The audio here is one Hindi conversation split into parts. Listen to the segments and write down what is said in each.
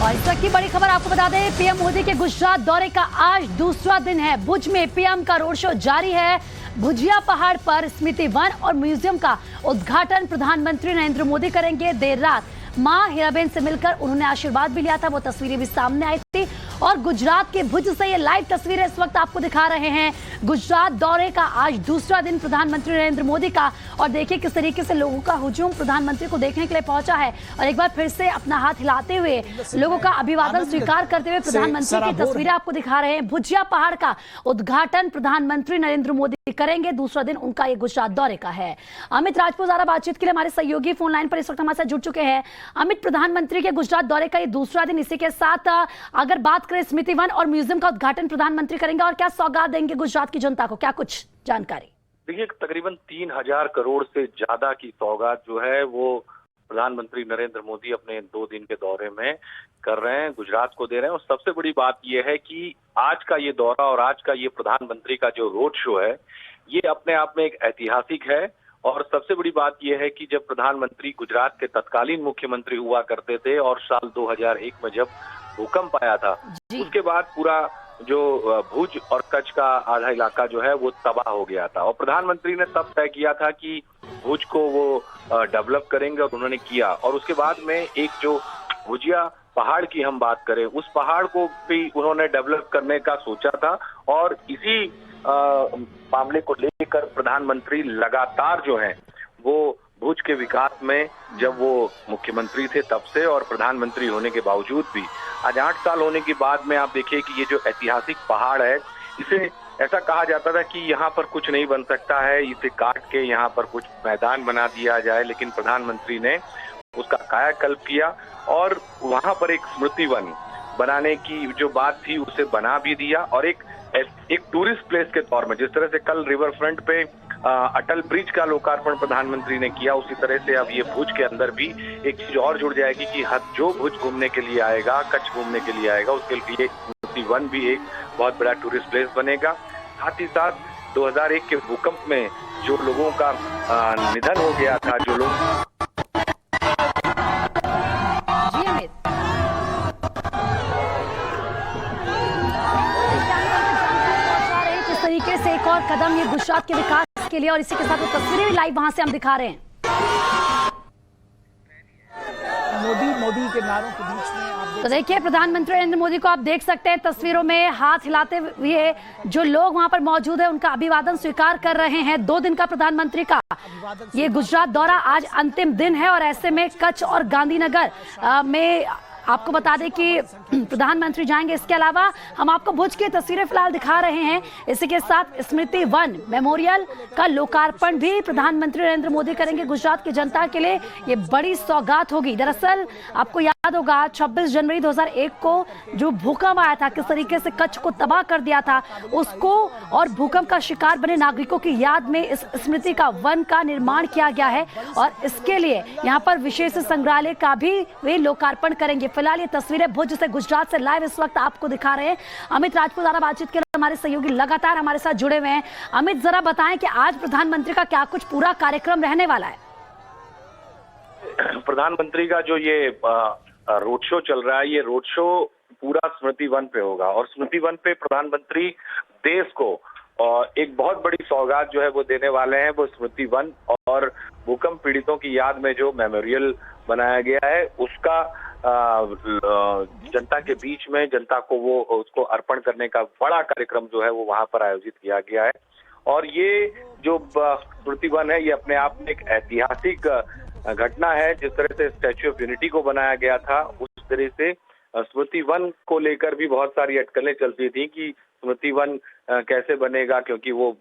और इस वक्त की बड़ी खबर आपको बता दें, पीएम मोदी के गुजरात दौरे का आज दूसरा दिन है। भुज में पीएम का रोड शो जारी है। भुजिया पहाड़ पर स्मृति वन और म्यूजियम का उद्घाटन प्रधानमंत्री नरेंद्र मोदी करेंगे। देर रात मां हीराबेन से मिलकर उन्होंने आशीर्वाद भी लिया था, वो तस्वीरें भी सामने आई थी। और गुजरात के भुज से ये लाइव तस्वीरें इस वक्त आपको दिखा रहे हैं। गुजरात दौरे का आज दूसरा दिन प्रधानमंत्री नरेंद्र मोदी का, और देखिए किस तरीके से लोगों का हुजूम प्रधानमंत्री को देखने के लिए पहुंचा है। और एक बार फिर से अपना हाथ हिलाते हुए लोगों का अभिवादन स्वीकार करते हुए प्रधानमंत्री की तस्वीरें आपको दिखा रहे हैं। भुजिया पहाड़ का उद्घाटन प्रधानमंत्री नरेंद्र मोदी करेंगे। दूसरा दिन उनका ये गुजरात दौरे का है। अमित राजपूत ज़्यादा बातचीत के लिए हमारे सहयोगी फोन लाइन पर इस वक्त हमारे साथ जुड़ चुके हैं। अमित, प्रधानमंत्री के गुजरात दौरे का ये दूसरा दिन, इसी के साथ अगर बात करें स्मृति वन और म्यूजियम का उद्घाटन प्रधानमंत्री करेंगे, और क्या सौगात देंगे गुजरात की जनता को, क्या कुछ जानकारी? देखिए, तकरीबन 3000 करोड़ से ज्यादा की सौगात जो है वो प्रधानमंत्री नरेंद्र मोदी अपने 2 दिन के दौरे में कर रहे हैं, गुजरात को दे रहे हैं। और सबसे बड़ी बात यह है कि आज का ये दौरा और आज का ये प्रधानमंत्री का जो रोड शो है, ये अपने आप में एक ऐतिहासिक है। और सबसे बड़ी बात यह है कि जब प्रधानमंत्री गुजरात के तत्कालीन मुख्यमंत्री हुआ करते थे और साल 2001 में जब भूकंप आया था, उसके बाद पूरा जो भुज और कच्छ का आधा इलाका जो है वो तबाह हो गया था। और प्रधानमंत्री ने तब तय किया था कि भुज को वो डेवलप करेंगे, और उन्होंने किया। और उसके बाद में एक जो भुजिया पहाड़ की हम बात करें, उस पहाड़ को भी उन्होंने डेवलप करने का सोचा था। और इसी मामले को लेकर प्रधानमंत्री लगातार जो है वो भुज के विकास में, जब वो मुख्यमंत्री थे तब से और प्रधानमंत्री होने के बावजूद भी आज 8 साल होने के बाद में आप देखिए कि ये जो ऐतिहासिक पहाड़ है, इसे ऐसा कहा जाता था कि यहाँ पर कुछ नहीं बन सकता है, इसे काट के यहाँ पर कुछ मैदान बना दिया जाए। लेकिन प्रधानमंत्री ने उसका कायाकल्प किया और वहां पर एक स्मृति वन बनाने की जो बात थी उसे बना भी दिया। और एक टूरिस्ट प्लेस के तौर में, जिस तरह से कल रिवर फ्रंट पे अटल ब्रिज का लोकार्पण प्रधानमंत्री ने किया, उसी तरह से अब ये भुज के अंदर भी एक चीज और जुड़ जाएगी कि जो भुज घूमने के लिए आएगा, कच्छ घूमने के लिए आएगा, उसके लिए स्मृति वन भी एक बहुत बड़ा टूरिस्ट प्लेस बनेगा। साथ ही साथ 2001 के भूकंप में जो लोगों का निधन हो गया था, जो लोग से एक और कदम ये गुजरात के विकास के लिए, और इसी के साथ वो तस्वीरें भी लाइव वहां से हम दिखा रहे हैं। मोदी के नारों के बीच में तो देखिए, प्रधानमंत्री नरेंद्र मोदी को आप देख सकते हैं तस्वीरों में हाथ हिलाते हुए। जो लोग वहां पर मौजूद है उनका अभिवादन स्वीकार कर रहे हैं। 2 दिन का प्रधानमंत्री का ये गुजरात दौरा आज अंतिम दिन है, और ऐसे में कच्छ और गांधीनगर में आपको बता दें कि प्रधानमंत्री जाएंगे। इसके अलावा हम आपको भुज की तस्वीरें फिलहाल दिखा रहे हैं। इसी के साथ स्मृति वन मेमोरियल का लोकार्पण भी प्रधानमंत्री नरेंद्र मोदी करेंगे। गुजरात की जनता के लिए ये बड़ी सौगात होगी। दरअसल आपको याद होगा 26 जनवरी 2001 को जो भूकंप आया था, किस तरीके से कच्छ को तबाह कर दिया था, उसको और भूकंप का शिकार बने नागरिकों की याद में इस स्मृति का वन का निर्माण किया गया है। और इसके लिए यहाँ पर विशेष संग्रहालय का भी वे लोकार्पण करेंगे। फिलहाल ये तस्वीरें भुज से गुजरात से लाइव इस वक्त आपको दिखा रहे हैं। अमित राजपूत ज़्यादा बातचीत के लिए हमारे सहयोगी लगातार हमारे साथ जुड़े हुए हैं। अमित, जरा बताएं कि आज प्रधानमंत्री का क्या कुछ पूरा कार्यक्रम रहने वाला है? प्रधानमंत्री का जो ये रोड शो चल रहा है, ये रोड शो पूरा स्मृति वन पे होगा। और स्मृति वन पे प्रधानमंत्री देश को एक बहुत बड़ी सौगात जो है वो देने वाले हैं। वो स्मृति वन और भूकंप पीड़ितों की याद में जो मेमोरियल बनाया गया है, उसका जनता के बीच में, जनता को वो उसको अर्पण करने का बड़ा कार्यक्रम जो है वो वहां पर आयोजित किया गया है। और ये जो स्मृति वन है, ये अपने आप में एक ऐतिहासिक घटना है। जिस तरह से स्टैच्यू ऑफ यूनिटी को बनाया गया था, उस तरह से स्मृति वन को लेकर भी बहुत सारी अटकलें चलती थी कि स्मृति वन कैसे बनेगा, क्योंकि वो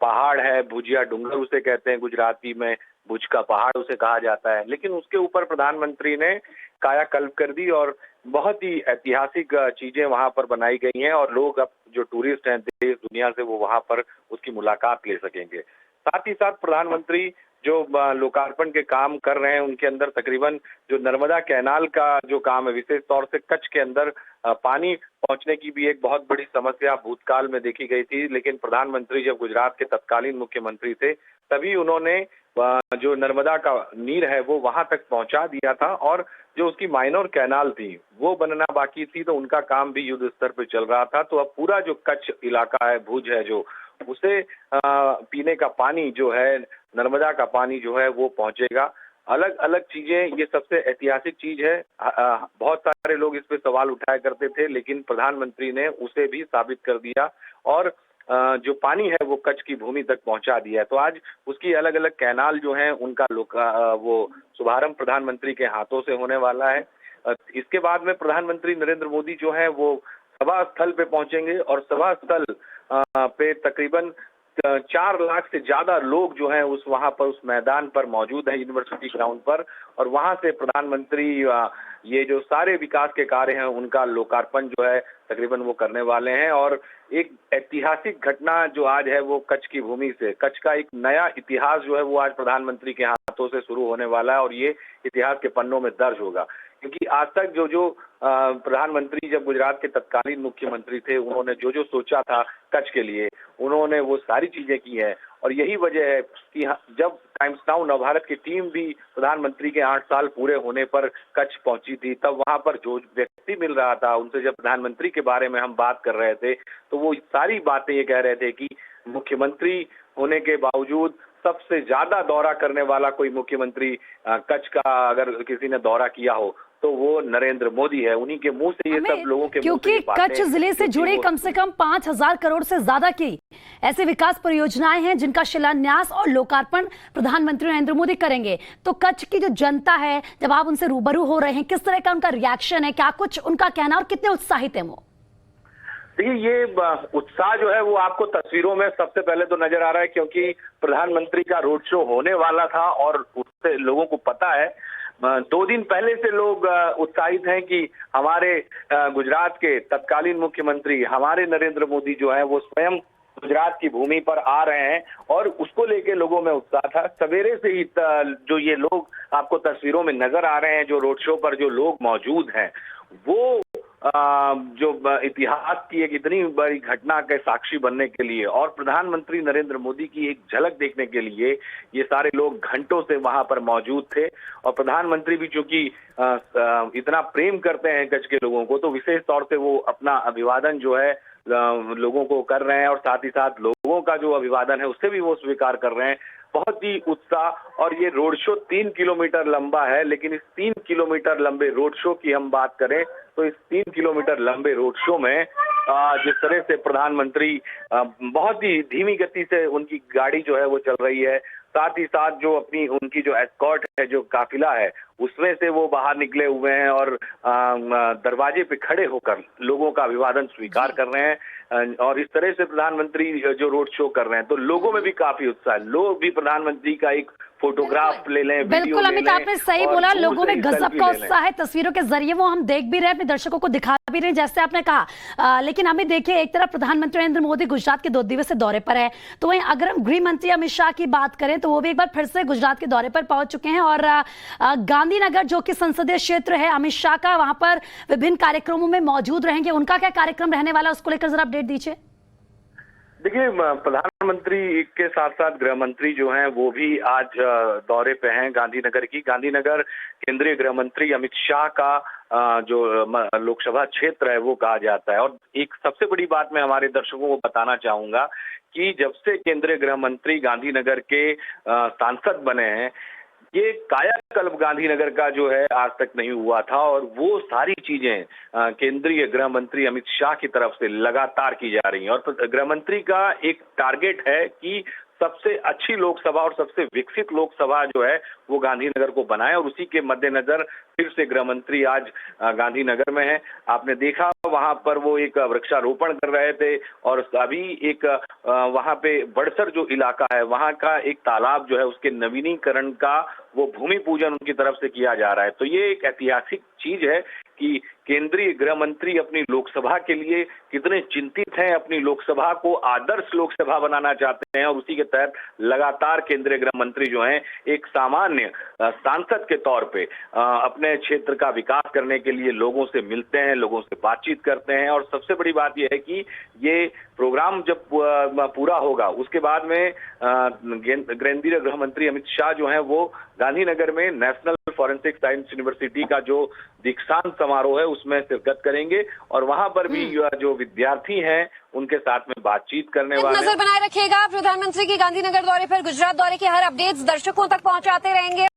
पहाड़ है, भुजिया डूंगर उसे कहते हैं गुजराती में, भुज का पहाड़ उसे कहा जाता है। लेकिन उसके ऊपर प्रधानमंत्री ने कायाकल्प कर दी और बहुत ही ऐतिहासिक चीजें वहां पर बनाई गई हैं। और लोग अब जो टूरिस्ट हैं देश दुनिया से, वो वहां पर उसकी मुलाकात ले सकेंगे। साथ ही साथ प्रधानमंत्री जो लोकार्पण के काम कर रहे हैं, उनके अंदर तकरीबन जो नर्मदा कैनाल का जो काम है, विशेष तौर से कच्छ के अंदर पानी पहुंचने की भी एक बहुत बड़ी समस्या भूतकाल में देखी गई थी। लेकिन प्रधानमंत्री जब गुजरात के तत्कालीन मुख्यमंत्री थे, तभी उन्होंने जो नर्मदा का नीर है वो वहां तक पहुंचा दिया था, और जो उसकी माइनर कैनाल थी वो बनना बाकी थी, तो उनका काम भी युद्ध स्तर पे चल रहा था। तो अब पूरा जो कच्छ इलाका है, भुज है, जो उसे पीने का पानी जो है, नर्मदा का पानी जो है वो पहुंचेगा। अलग अलग चीजें, ये सबसे ऐतिहासिक चीज है। बहुत सारे लोग इस पे सवाल उठाया करते थे, लेकिन प्रधानमंत्री ने उसे भी साबित कर दिया और जो पानी है वो कच्छ की भूमि तक पहुंचा दिया है। तो आज उसकी अलग अलग कैनाल जो हैं उनका वो शुभारंभ प्रधानमंत्री के हाथों से होने वाला है। इसके बाद में प्रधानमंत्री नरेंद्र मोदी जो है वो सभा स्थल पे पहुंचेंगे, और सभा स्थल पे तकरीबन 4 लाख से ज्यादा लोग जो हैं वहां पर उस मैदान पर मौजूद हैं, यूनिवर्सिटी ग्राउंड पर। और वहां से प्रधानमंत्री ये जो सारे विकास के कार्य हैं उनका लोकार्पण जो है तकरीबन वो करने वाले हैं। और एक ऐतिहासिक घटना जो आज है वो कच्छ की भूमि से, कच्छ का एक नया इतिहास जो है वो आज प्रधानमंत्री के हाथों से शुरू होने वाला है, और ये इतिहास के पन्नों में दर्ज होगा। क्योंकि आज तक जो प्रधानमंत्री जब गुजरात के तत्कालीन मुख्यमंत्री थे, उन्होंने जो सोचा था कच्छ के लिए, उन्होंने वो सारी चीजें की है। और यही वजह है कि जब टाइम्स नाउ नवभारत की टीम भी प्रधानमंत्री के 8 साल पूरे होने पर कच्छ पहुंची थी, तब वहां पर जो व्यक्ति मिल रहा था उनसे जब प्रधानमंत्री के बारे में हम बात कर रहे थे, तो वो सारी बातें ये कह रहे थे कि मुख्यमंत्री होने के बावजूद सबसे ज्यादा दौरा करने वाला कोई मुख्यमंत्री कच्छ का अगर किसी ने दौरा किया हो तो वो नरेंद्र मोदी है। उन्हीं के मुंह से ये सब लोगों के मुंह से क्योंकि कच्छ जिले से जुड़ी कम से कम 5,000 करोड़ से ज्यादा की ऐसी विकास परियोजनाएं हैं जिनका शिलान्यास और लोकार्पण प्रधानमंत्री नरेंद्र मोदी करेंगे। तो कच्छ की जो जनता है, जब आप उनसे रूबरू हो रहे हैं, किस तरह का उनका रिएक्शन है, क्या कुछ उनका कहना और कितने उत्साहित है वो? देखिए, ये उत्साह जो है वो आपको तस्वीरों में सबसे पहले तो नजर आ रहा है, क्योंकि प्रधानमंत्री का रोड शो होने वाला था और उससे लोगों को पता है। 2 दिन पहले से लोग उत्साहित हैं कि हमारे गुजरात के तत्कालीन मुख्यमंत्री हमारे नरेंद्र मोदी जो है वो स्वयं गुजरात की भूमि पर आ रहे हैं, और उसको लेके लोगों में उत्साह था। सवेरे से ही जो ये लोग आपको तस्वीरों में नजर आ रहे हैं, जो रोड शो पर जो लोग मौजूद हैं, वो जो इतिहास की एक इतनी बड़ी घटना के साक्षी बनने के लिए और प्रधानमंत्री नरेंद्र मोदी की एक झलक देखने के लिए ये सारे लोग घंटों से वहां पर मौजूद थे। और प्रधानमंत्री भी चूंकि इतना प्रेम करते हैं कच्छ के लोगों को, तो विशेष तौर से वो अपना अभिवादन जो है लोगों को कर रहे हैं, और साथ ही साथ लोगों का जो अभिवादन है उससे भी वो स्वीकार कर रहे हैं। बहुत ही उत्साह। और ये रोड शो 3 किलोमीटर लंबा है, लेकिन इस 3 किलोमीटर लंबे रोड शो की हम बात करें तो इस 3 किलोमीटर लंबे रोड शो में जिस तरह से प्रधानमंत्री बहुत ही धीमी गति से उनकी गाड़ी जो है वो चल रही है, साथ ही साथ जो उनकी जो एस्कॉर्ट है, जो काफिला है, उसमें से वो बाहर निकले हुए हैं और दरवाजे पे खड़े होकर लोगों का अभिवादन स्वीकार कर रहे हैं। और इस तरह से प्रधानमंत्री जो रोड शो कर रहे हैं, तो लोगों में भी काफी उत्साह है। लोग भी प्रधानमंत्री का एक फोटोग्राफ ले लें, बिल्कुल अमित, आपने सही बोला, लोगों में गजब का उत्साह है। तस्वीरों के जरिए वो हम देख भी रहे हैं, अपने दर्शकों को दिखा भी रहे हैं, जैसे आपने कहा। लेकिन हमें देखिए, एक तरफ प्रधानमंत्री नरेंद्र मोदी गुजरात के 2 दिवसीय दौरे पर है, तो वहीं अगर हम गृह मंत्री अमित शाह की बात करें तो वो भी एक बार फिर से गुजरात के दौरे पर पहुंच चुके हैं। और गांधीनगर जो कि संसदीय क्षेत्र है अमित शाह का, वहां पर विभिन्न कार्यक्रमों में मौजूद रहेंगे। उनका क्या कार्यक्रम रहने वाला है, उसको लेकर जरा अपडेट दीजिए। देखिए, प्रधानमंत्री के साथ साथ गृह मंत्री जो हैं वो भी आज दौरे पे हैं गांधीनगर की। गांधीनगर केंद्रीय गृह मंत्री अमित शाह का जो लोकसभा क्षेत्र है वो कहा जाता है। और एक सबसे बड़ी बात मैं हमारे दर्शकों को बताना चाहूंगा कि जब से केंद्रीय गृह मंत्री गांधीनगर के सांसद बने हैं, ये कायाकल्प गांधीनगर का जो है आज तक नहीं हुआ था, और वो सारी चीजें केंद्रीय गृह मंत्री अमित शाह की तरफ से लगातार की जा रही हैं। और गृह मंत्री का एक टारगेट है कि सबसे अच्छी लोकसभा और सबसे विकसित लोकसभा जो है वो गांधीनगर को बनाए, और उसी के मद्देनजर फिर से गृह मंत्री आज गांधीनगर में है। आपने देखा वहां पर वो एक वृक्षारोपण कर रहे थे, और अभी एक वहां पे बड़सर जो इलाका है वहां का एक तालाब जो है उसके नवीनीकरण का वो भूमि पूजन उनकी तरफ से किया जा रहा है। तो ये एक ऐतिहासिक चीज है कि केंद्रीय गृह मंत्री अपनी लोकसभा के लिए कितने चिंतित हैं, अपनी लोकसभा को आदर्श लोकसभा बनाना चाहते हैं और उसी के तहत लगातार केंद्रीय गृह मंत्री जो हैं एक सामान्य सांसद के तौर पे अपने क्षेत्र का विकास करने के लिए लोगों से मिलते हैं, लोगों से बातचीत करते हैं। और सबसे बड़ी बात यह है कि ये प्रोग्राम जब पूरा होगा उसके बाद में केंद्रीय गृह मंत्री अमित शाह जो हैं वो गांधीनगर में नेशनल फॉरेंसिक साइंस यूनिवर्सिटी का जो दीक्षांत समारोह है उसमें शिरकत करेंगे और वहां पर भी जो विद्यार्थी हैं उनके साथ में बातचीत करने वाले। नजर बनाए रखिएगा, प्रधानमंत्री की गांधीनगर दौरे पर, गुजरात दौरे के हर अपडेट्स दर्शकों तक पहुंचाते रहेंगे।